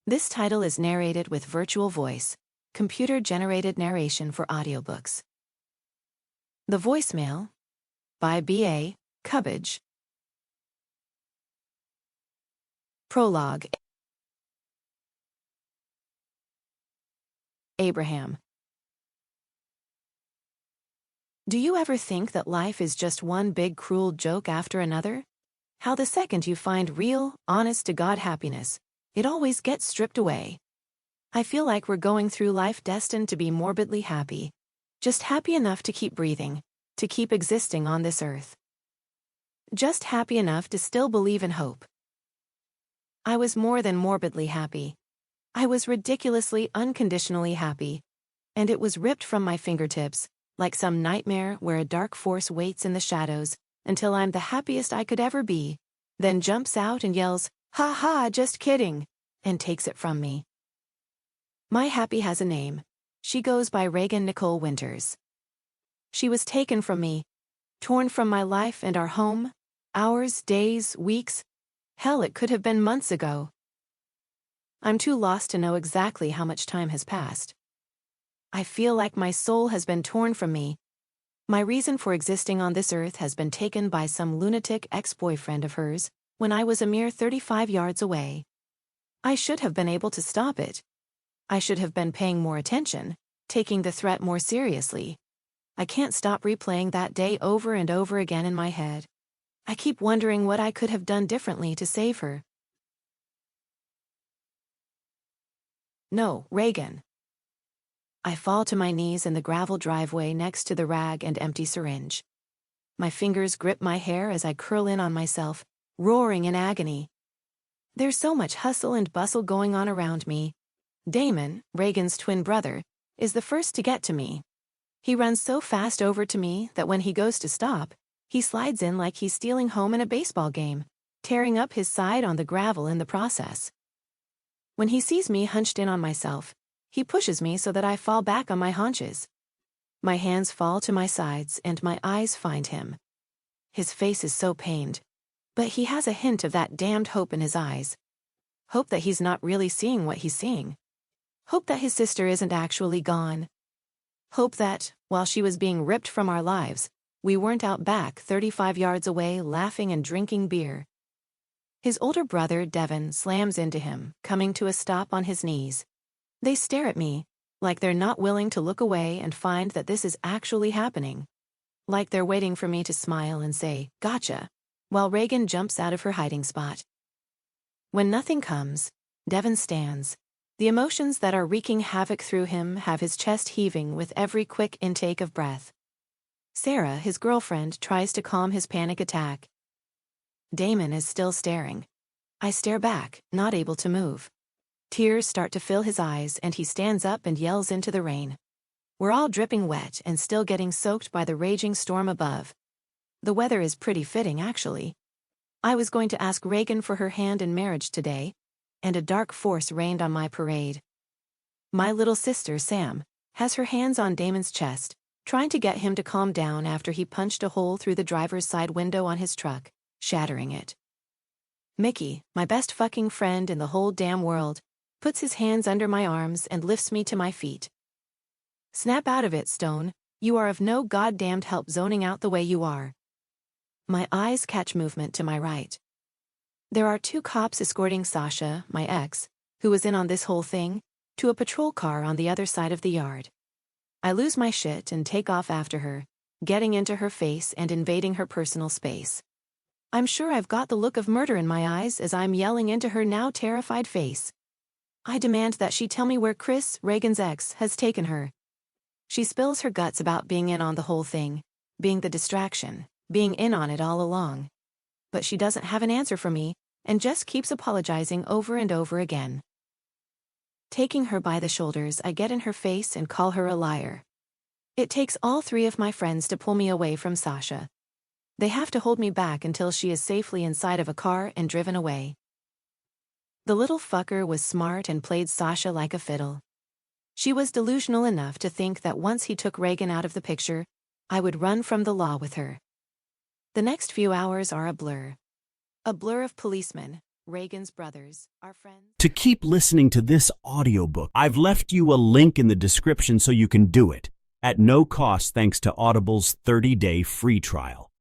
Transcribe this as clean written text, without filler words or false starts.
This title is narrated with virtual voice, computer-generated narration for audiobooks. The Voicemail by B.A. Cubbage. Prologue. Abraham. Do you ever think that life is just one big cruel joke after another? How the second you find real, honest-to-God happiness, it always gets stripped away. I feel like we're going through life destined to be morbidly happy. Just happy enough to keep breathing, to keep existing on this earth. Just happy enough to still believe in hope. I was more than morbidly happy. I was ridiculously, unconditionally happy. And it was ripped from my fingertips, like some nightmare where a dark force waits in the shadows, until I'm the happiest I could ever be, then jumps out and yells, "Ha ha, just kidding," and takes it from me. My happy has a name. She goes by Reagan Nicole Winters. She was taken from me, torn from my life and our home, hours, days, weeks. Hell, it could have been months ago. I'm too lost to know exactly how much time has passed. I feel like my soul has been torn from me. My reason for existing on this earth has been taken by some lunatic ex-boyfriend of hers when I was a mere 35 yards away. I should have been able to stop it. I should have been paying more attention, taking the threat more seriously. I can't stop replaying that day over and over again in my head. I keep wondering what I could have done differently to save her. No, Reagan. I fall to my knees in the gravel driveway next to the rag and empty syringe. My fingers grip my hair as I curl in on myself, roaring in agony. There's so much hustle and bustle going on around me. Damon, Reagan's twin brother, is the first to get to me. He runs so fast over to me that when he goes to stop, he slides in like he's stealing home in a baseball game, tearing up his side on the gravel in the process. When he sees me hunched in on myself, he pushes me so that I fall back on my haunches. My hands fall to my sides and my eyes find him. His face is so pained, but he has a hint of that damned hope in his eyes. Hope that he's not really seeing what he's seeing. Hope that his sister isn't actually gone. Hope that, while she was being ripped from our lives, we weren't out back 35 yards away laughing and drinking beer. His older brother, Devin, slams into him, coming to a stop on his knees. They stare at me, like they're not willing to look away and find that this is actually happening. Like they're waiting for me to smile and say, "Gotcha," while Reagan jumps out of her hiding spot. When nothing comes, Devin stands. The emotions that are wreaking havoc through him have his chest heaving with every quick intake of breath. Sarah, his girlfriend, tries to calm his panic attack. Damon is still staring. I stare back, not able to move. Tears start to fill his eyes and he stands up and yells into the rain. We're all dripping wet and still getting soaked by the raging storm above. The weather is pretty fitting, actually. I was going to ask Reagan for her hand in marriage today, and a dark force rained on my parade. My little sister, Sam, has her hands on Damon's chest, trying to get him to calm down after he punched a hole through the driver's side window on his truck, shattering it. Mickey, my best fucking friend in the whole damn world, puts his hands under my arms and lifts me to my feet. Snap out of it, Stone. You are of no goddamned help zoning out the way you are. My eyes catch movement to my right. There are 2 cops escorting Sasha, my ex, who was in on this whole thing, to a patrol car on the other side of the yard. I lose my shit and take off after her, getting into her face and invading her personal space. I'm sure I've got the look of murder in my eyes as I'm yelling into her now terrified face. I demand that she tell me where Chris, Reagan's ex, has taken her. She spills her guts about being in on the whole thing, being the distraction, being in on it all along. But she doesn't have an answer for me, and just keeps apologizing over and over again. Taking her by the shoulders, I get in her face and call her a liar. It takes all 3 of my friends to pull me away from Sasha. They have to hold me back until she is safely inside of a car and driven away. The little fucker was smart and played Sasha like a fiddle. She was delusional enough to think that once he took Reagan out of the picture, I would run from the law with her. The next few hours are a blur. A blur of policemen, Reagan's brothers, our friends. To keep listening to this audiobook, I've left you a link in the description so you can do it, at no cost thanks to Audible's 30-day free trial.